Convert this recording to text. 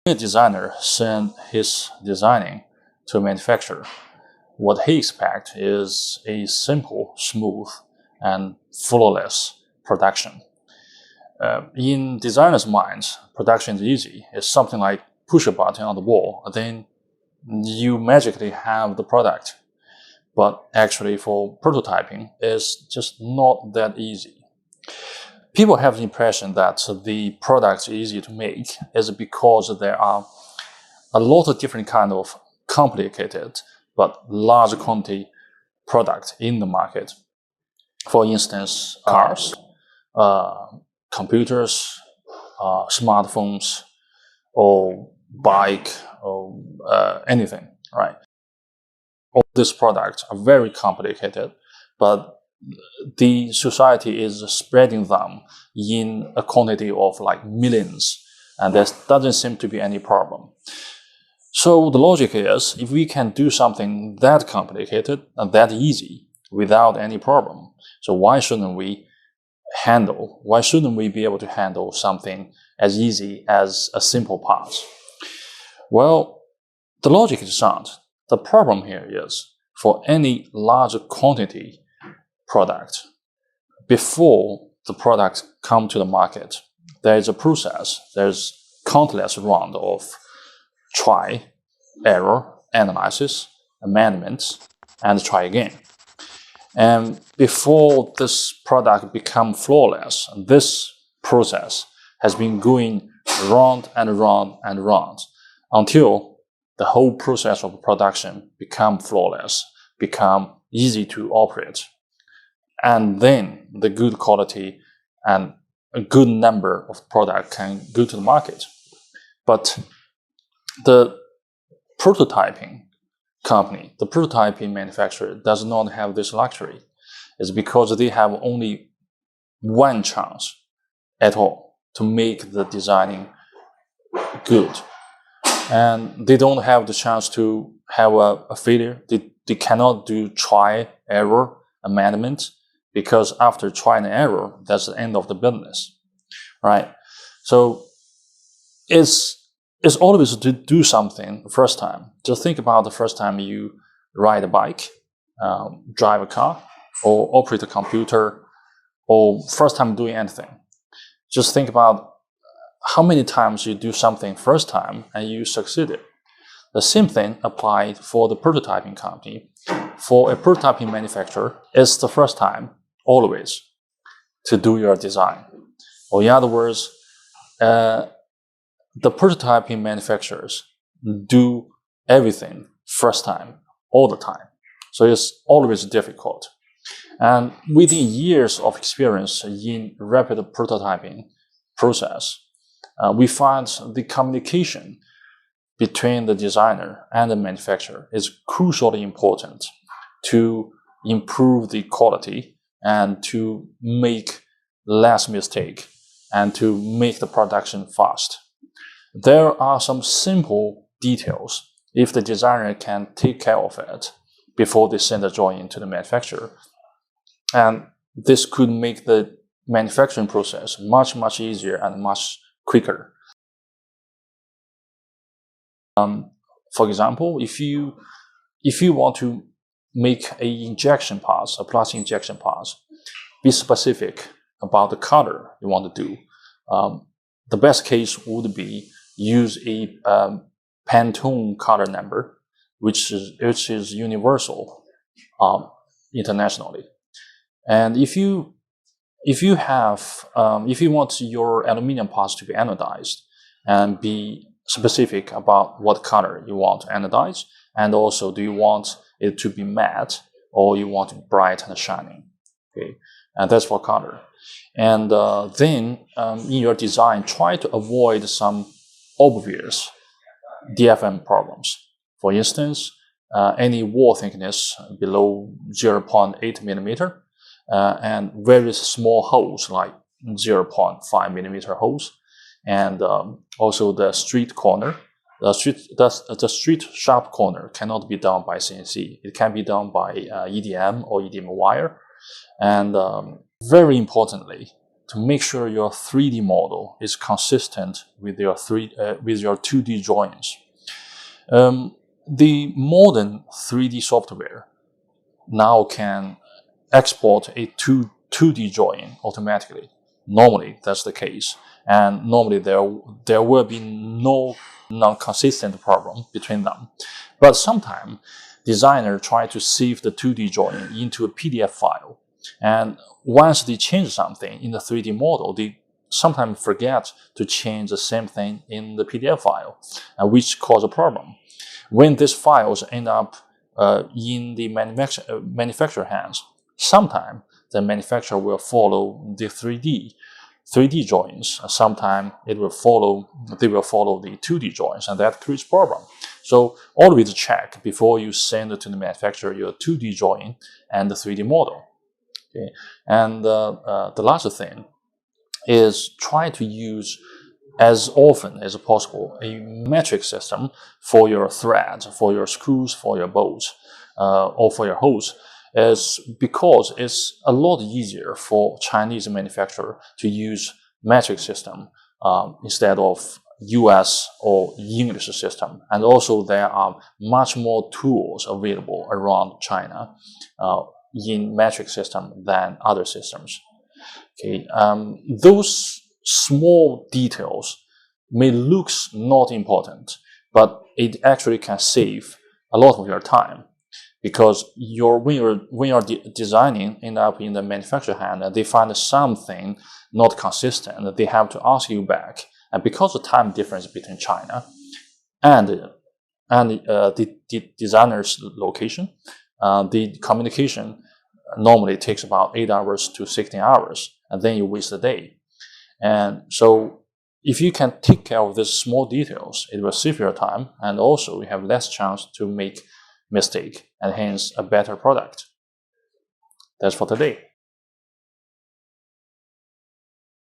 A designer sends his designing to a manufacturer. What he expects is a simple, smooth, and flawless production. In designers' minds, production is easy. It's something like push a button on the wall, then you magically have the product. But actually, for prototyping, it's just not that easy. People have the impression that the product is easy to make is because there are a lot of different kind of complicated but large quantity product in the market. For instance, cars, computers, smartphones, or bike, or anything, right? All these products are very complicated, but the society is spreading them in a quantity of like millions, and there doesn't seem to be any problem. So the logic is, if we can do something that complicated and that easy without any problem, so why shouldn't we be able to handle something as easy as a simple part? Well, the logic is sound. The problem here is, for any large quantity product, before the product come to the market, there is a process. There's countless round of try, error, analysis, amendments, and try again. And before this product become flawless, this process has been going round and round and round until the whole process of production become flawless, become easy to operate. And then the good quality and a good number of product can go to the market. But the prototyping company, the prototyping manufacturer does not have this luxury. It's because they have only one chance at all to make the designing good. And they don't have the chance to have a failure. They cannot do try, error, amendment, because after try and error, that's the end of the business, right? So it's always to do something the first time. Just think about the first time you ride a bike, drive a car, or operate a computer, or first time doing anything. Just think about how many times you do something first time and you succeeded. The same thing applied for the prototyping company. For a prototyping manufacturer, it's the first time, always, to do your design. Or in other words, the prototyping manufacturers do everything first time, all the time. So it's always difficult. And within years of experience in rapid prototyping process, we find the communication between the designer and the manufacturer is crucially important to improve the quality and to make less mistake and to make the production fast. There are some simple details. If the designer can take care of it before they send the drawing to the manufacturer, and this could make the manufacturing process much, much easier and much quicker. For example, if you want to make a plastic injection pass, be specific about the color you want to do. The best case would be use a Pantone color number, which is universal internationally. And if you want your aluminum parts to be anodized, and be specific about what color you want to anodize, and also do you want it to be matte or you want it bright and shining. Okay, and that's for color. And then in your design, try to avoid some obvious DFM problems. For instance, any wall thickness below 0.8 millimeter, and very small holes like 0.5 millimeter holes, and also the street corner. The street sharp corner cannot be done by CNC. It can be done by EDM or EDM wire. And very importantly, to make sure your 3D model is consistent with your 2D drawings. The modern 3D software now can export a 2D drawing automatically. Normally, that's the case. And normally there will be no non-consistent problem between them. But sometimes designers try to save the 2D drawing into a PDF file. And once they change something in the 3D model, they sometimes forget to change the same thing in the PDF file, which causes a problem. When these files end up in the manufacturer hands, sometimes the manufacturer will follow the 3D drawings. Sometimes they will follow the 2D drawings, and that creates problem. So always check before you send it to the manufacturer your 2D drawing and the 3D model. Okay. And the last thing is try to use as often as possible a metric system for your threads, for your screws, for your bolts, or for your hose, is because it's a lot easier for Chinese manufacturer to use metric system instead of US or English system. And also there are much more tools available around China in metric system than other systems. Okay, those small details may look not important, but it actually can save a lot of your time, because when you're designing end up in the manufacturer hand and they find something not consistent, they have to ask you back. And because of the time difference between China and the designer's location, the communication normally takes about 8 hours to 16 hours, and then you waste a day. And so if you can take care of these small details, it will save your time, and also you have less chance to make mistake, and hence a better product. That's for today.